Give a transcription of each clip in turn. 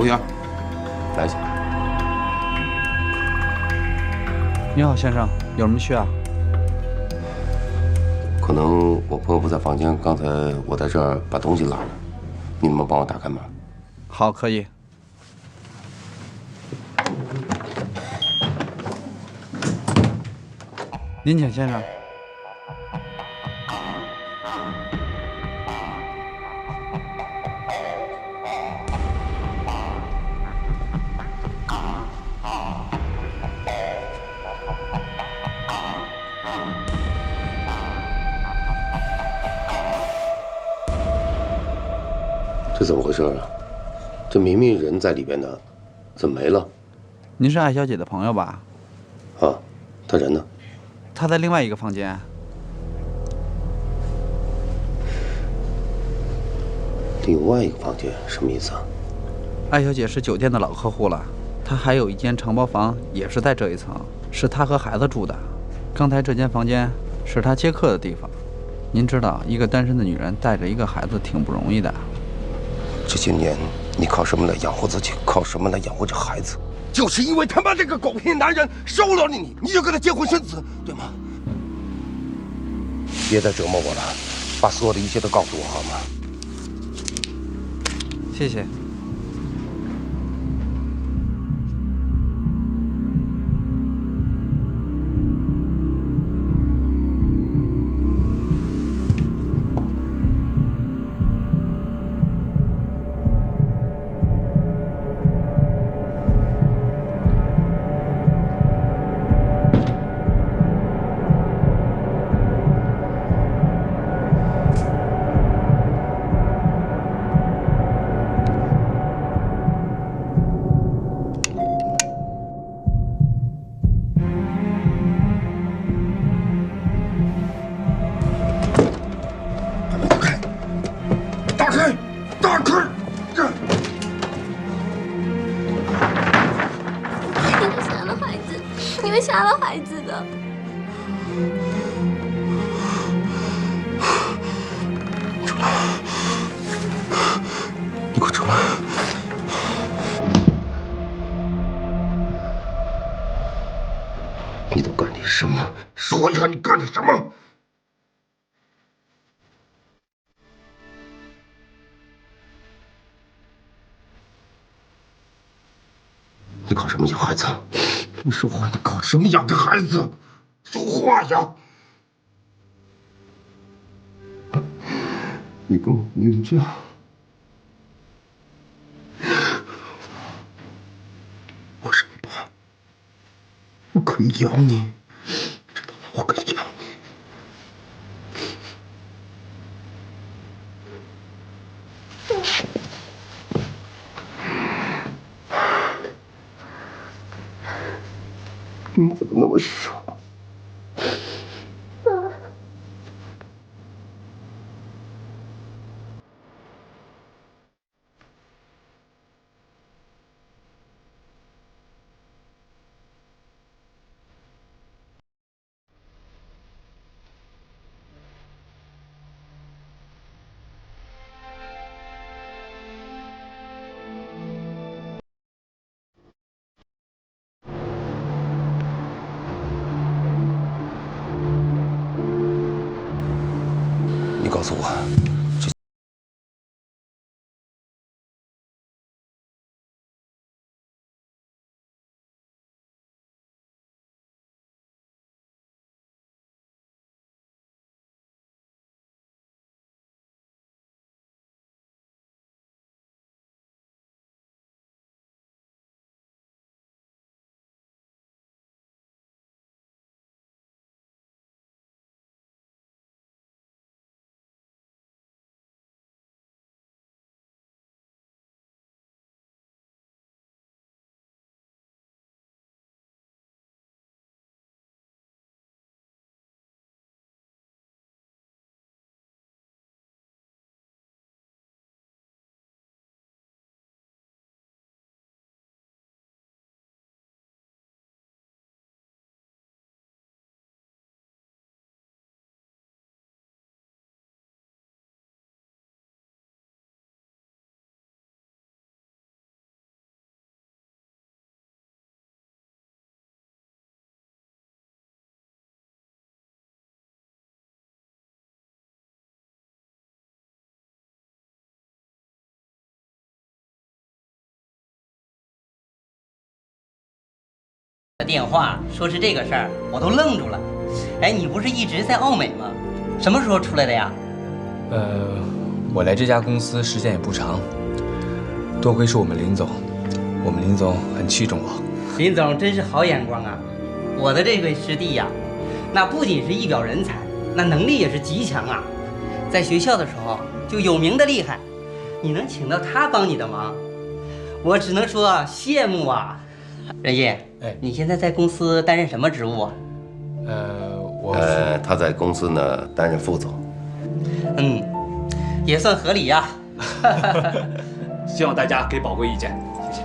服务员，来一下。你好，先生，有什么需要？可能我朋友不在房间，刚才我在这儿把东西落了，你能不能帮我打开门？好，可以。您请，先生。这怎么回事啊？这明明人在里边呢，怎么没了？您是艾小姐的朋友吧？啊，他人呢？她在另外一个房间。另外一个房间什么意思啊？艾小姐是酒店的老客户了，她还有一间承包房，也是在这一层，是她和孩子住的。刚才这间房间是她接客的地方。您知道，一个单身的女人带着一个孩子挺不容易的。这些年你靠什么来养活自己？靠什么来养活这孩子？就是因为他妈这个狗屁男人收留了你，你就跟他结婚生子，对吗？别再折磨我了，把所有的一切都告诉我好吗？谢谢。杀了孩子的。出来！你给我出来！你都干点什么？说一下你干的什么？你搞什么养孩子？你说话！你搞什么养的孩子？说话呀！你跟我冤家，我是你爸，我可以养你，知道吗？我可以养你。你怎么那么傻？你告诉我。电话说是这个事儿，我都愣住了。哎，你不是一直在奥美吗？什么时候出来的呀？我来这家公司时间也不长，多亏是我们林总，我们林总很器重我。林总真是好眼光啊！我的这位师弟呀，那不仅是一表人才，那能力也是极强啊。在学校的时候就有名的厉害，你能请到他帮你的忙，我只能说羡慕啊。任烨，哎，你现在在公司担任什么职务啊？他在公司呢担任副总。嗯，也算合理呀。希望大家给宝贵意见，谢谢。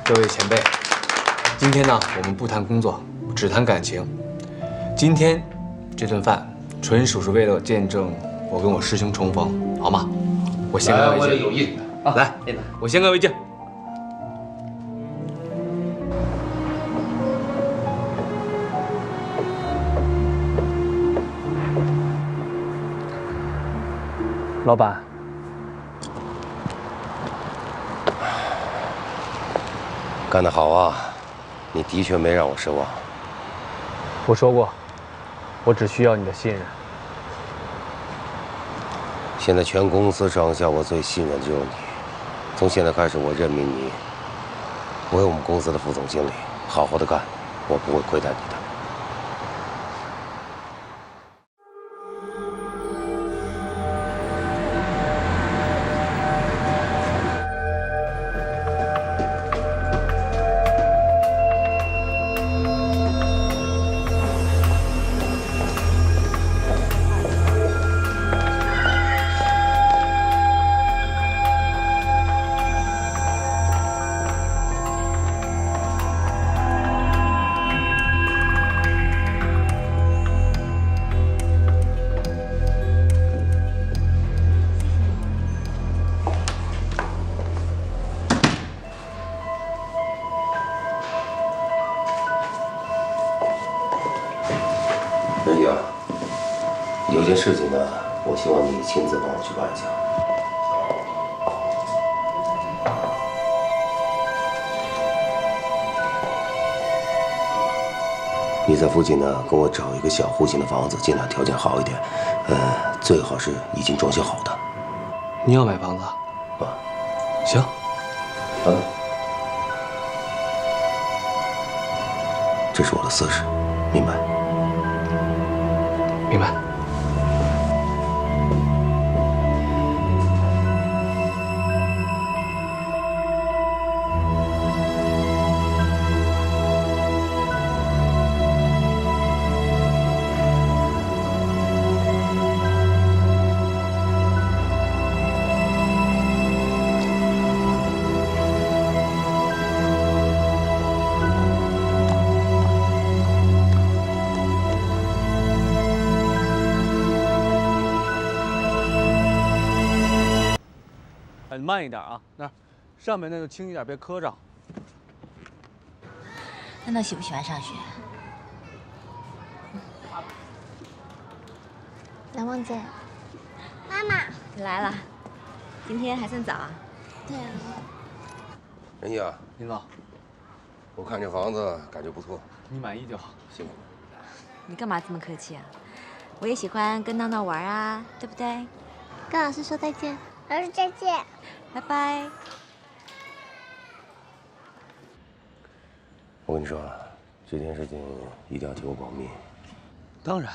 各位前辈，今天呢，我们不谈工作，只谈感情。今天这顿饭纯属是为了见证我跟我师兄重逢，好吗？我先干为敬。为了友谊，来，我先干为敬。老板，干得好啊！你的确没让我失望。我说过，我只需要你的信任。现在全公司上下，我最信任的就是你。从现在开始，我任命你为我们公司的副总经理，好好的干，我不会亏待你的。任烨，有件事情呢，我希望你亲自帮我去办一下。你在附近呢，给我找一个小户型的房子，尽量条件好一点，最好是已经装修好的。你要买房子？啊，行。这是我的私事，明白？明白。你慢一点啊，那儿上面那就轻一点，别磕着。那诺喜不喜欢上学？蓝梦姐，妈妈，你来了，今天还算早啊。对啊，任烨，林总，我看这房子感觉不错，你满意就好。辛苦了。你干嘛这么客气啊？我也喜欢跟闹闹玩啊，对不对？跟老师说再见。老师再见。拜拜。我跟你说啊，这件事情一定要替我保密。当然。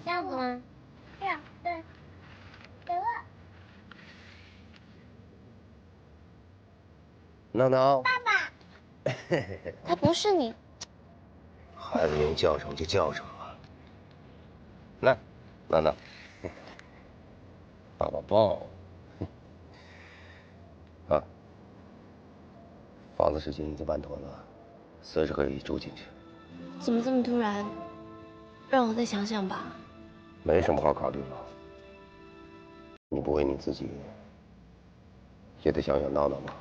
这样子吗？这样，对。得了。闹闹，爸爸。他不是你。孩子用叫声就叫声吧。来，闹闹。抱抱抱。啊，房子事情已经办妥了，随时可以住进去。怎么这么突然？让我再想想吧。没什么好考虑了。你不为你自己，也得想想闹闹吗？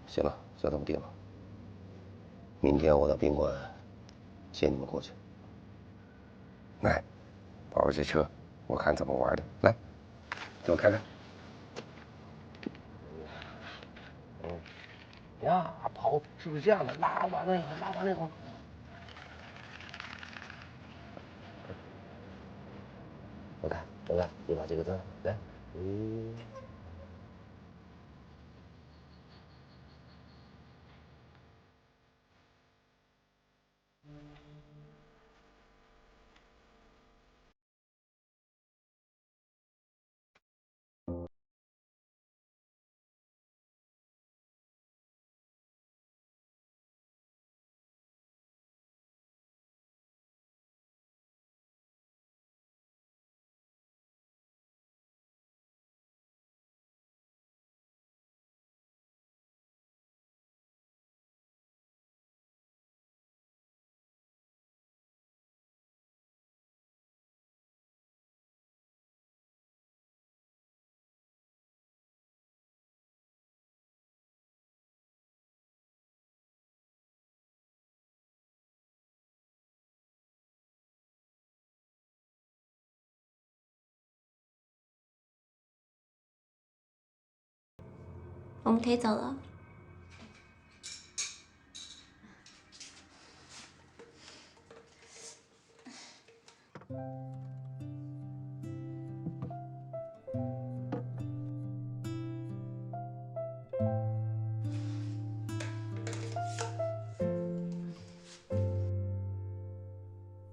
行了，就这么定了。明天我到宾馆接你们过去。来，宝贝，这车我看怎么玩的。来，给我开开。呀，跑是不是这样的？拉完了以后，拉完了以后。我看，你把这个灯来，我们可以走了。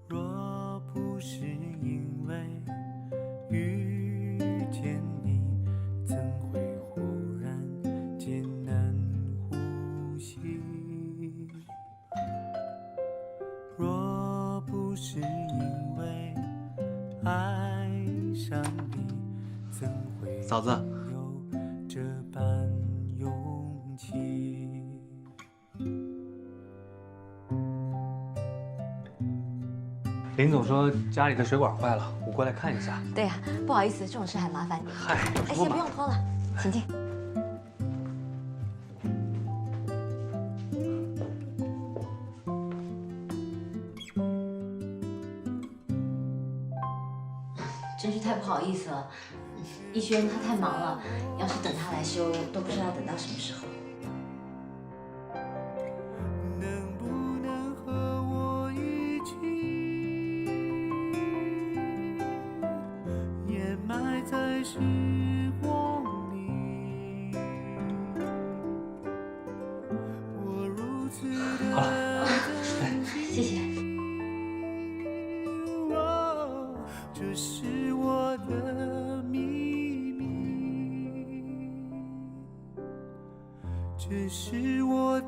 若不是因为遇见你，怎会忽然艰难呼吸？若不是因为爱上你，怎会嫂子有这般勇气？林总说家里的水管坏了，我过来看一下。对呀，不好意思，这种事还麻烦你。嗨，哎，先不用脱了，请进。真是太不好意思了，逸轩他太忙了，要是等他来修，都不知道等到什么时候。能不能和我一起掩埋在时光里？我如此的珍惜。谢谢。这是我的秘密，这是我的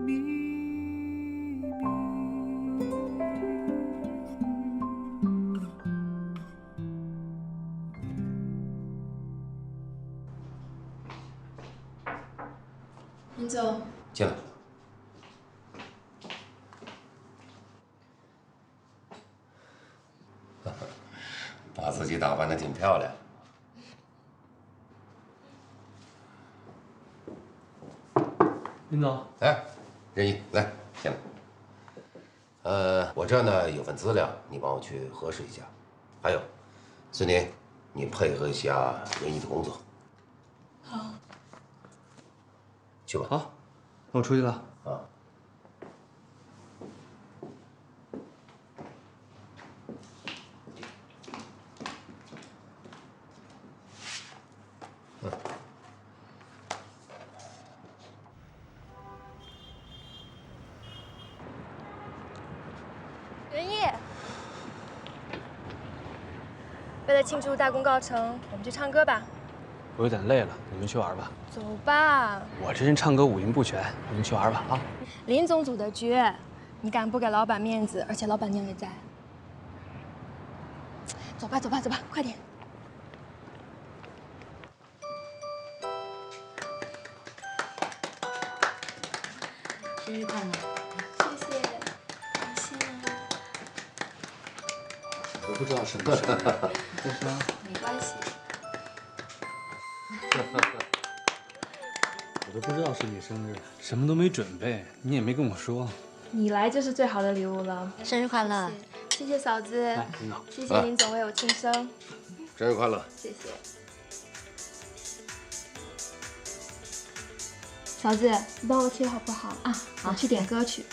秘密。林总，进来。把自己打扮得挺漂亮。林总，哎，任意，来，进来。我这儿呢有份资料，你帮我去核实一下。还有，孙宁，你配合一下任意的工作。好。去吧。好，那我出去了。啊。任意，为了庆祝大功告成，我们去唱歌吧。我有点累了，你们去玩吧。走吧。我这人唱歌五音不全，你们去玩吧啊！林总组的局，你敢不给老板面子？而且老板娘也在。走吧，走吧，走吧，快点。生日快乐！谢谢，感谢。我不知道什么生日，这是啊。没关系。我都不知道是你生日，什么都没准备，你也没跟我说。你来就是最好的礼物了。生日快乐！谢谢嫂子，来，领导。谢谢林总为我庆生，生日快乐！谢谢。嫂子，你帮我切好不好？啊，好，我去点歌曲。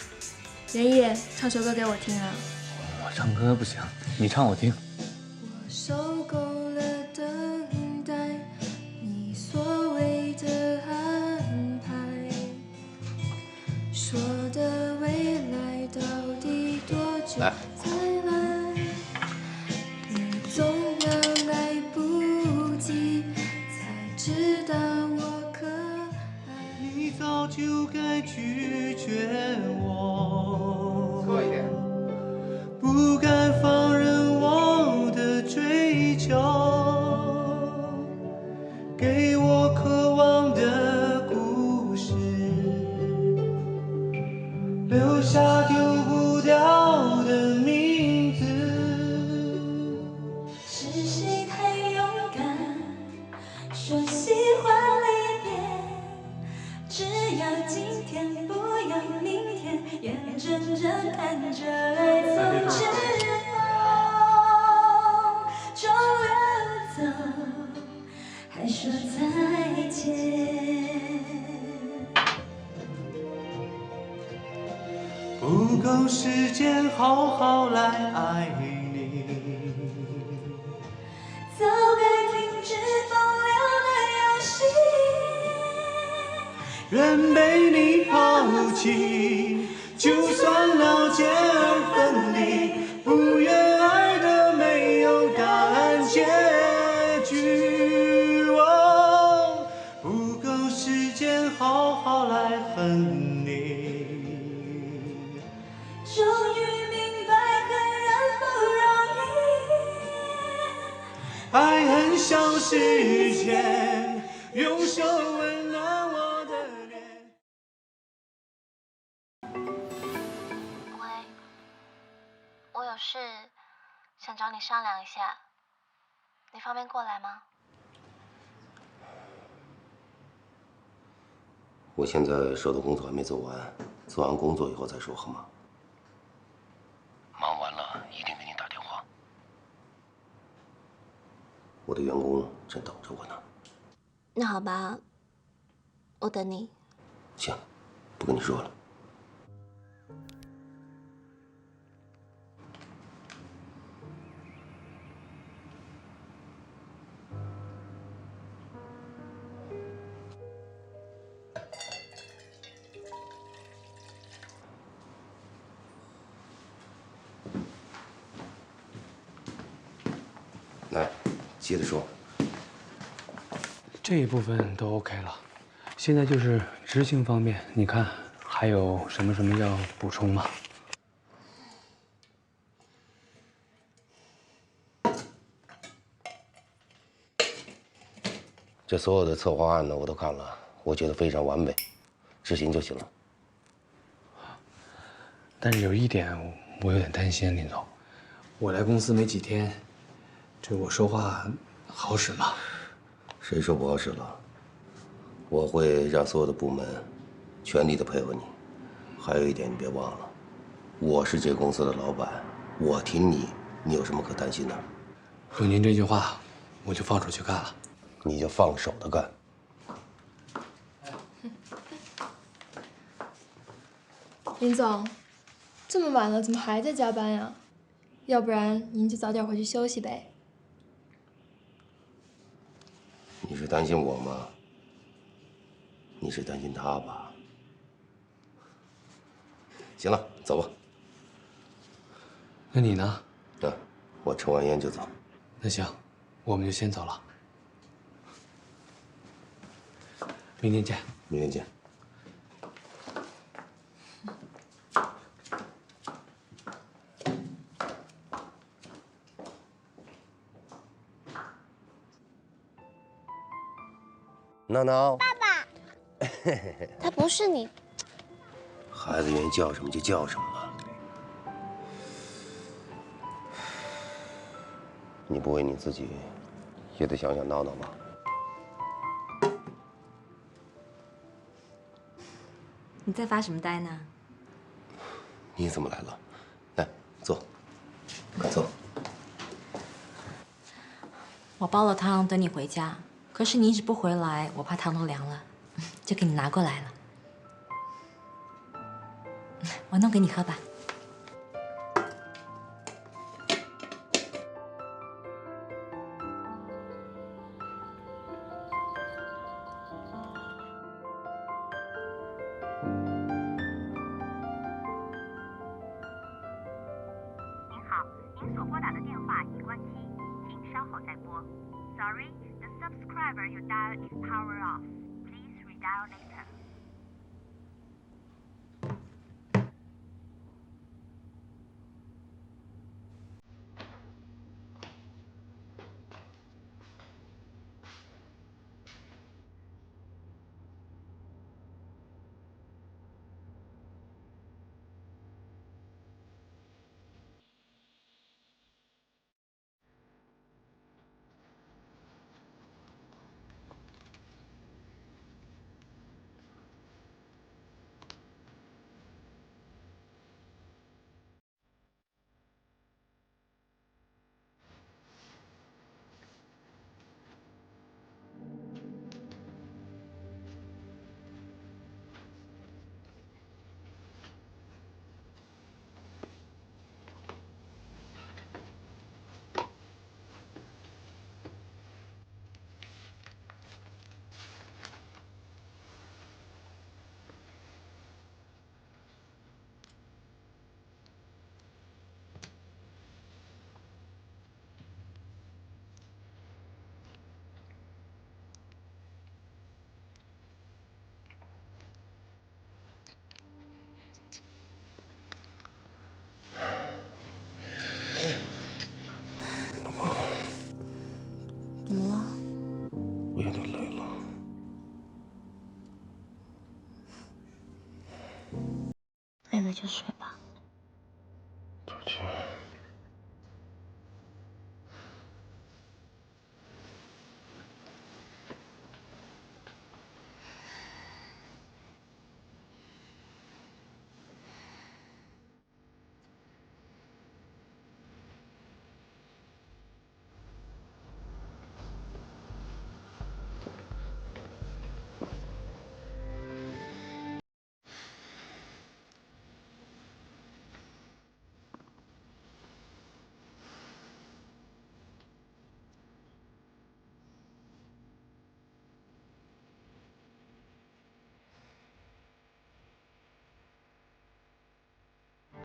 连夜唱首歌给我听啊。我唱歌不行，你唱我听。我受够了等待，你所谓的安排，说的未来到底多久才来？你总要来不及，才知道我可爱。你早就该拒绝我，错一点。不敢放任我的追求，给我渴望的故事，留下丢不掉的名字。是谁太勇敢，说喜欢离别？只要今天，不要明天，眼睁睁看着爱从指缝中流走，还说再见。不够时间好好来爱你，早该停止风流的游戏。愿被你抛弃，就算了解而分离，不愿爱的没有答案结局。哦，不够时间好好来恨你。终于明白，很然不容易。爱很像时间，用手温暖我的脸。喂，我有事想找你商量一下，你方便过来吗？我现在手头工作还没做完，做完工作以后再说，好吗？忙完了一定给你打电话。我的员工正等着我呢。那好吧，我等你。行，不跟你说了。来，接着说。这一部分都 OK 了，现在就是执行方面，你看还有什么要补充吗？这所有的策划案呢，我都看了，我觉得非常完美，执行就行了。但是有一点我有点担心，林总，我来公司没几天，这我说话好使吗？谁说不好使了？我会让所有的部门全力的配合你。还有一点，你别忘了，我是这公司的老板，我挺你，你有什么可担心的？有您这句话，我就放手去干了。你就放手的干。林总，这么晚了，怎么还在加班呀？要不然您就早点回去休息呗。你是担心我吗？你是担心他吧？行了，走吧。那你呢？我抽完烟就走。那行，我们就先走了。明天见。明天见。闹闹，他不是你。孩子愿意叫什么就叫什么吧。你不为你自己，也得想想闹闹吗？你在发什么呆呢？你怎么来了？来，坐，快坐。我煲了汤等你回家，可是你一直不回来，我怕汤都凉了，就给你拿过来了。我弄给你喝吧。您好，您所拨打的电话已关机，请稍后再拨。Sorry, the subscriber you dialed is power off. Please redial later. 怎么了？我有点累了。累了就睡。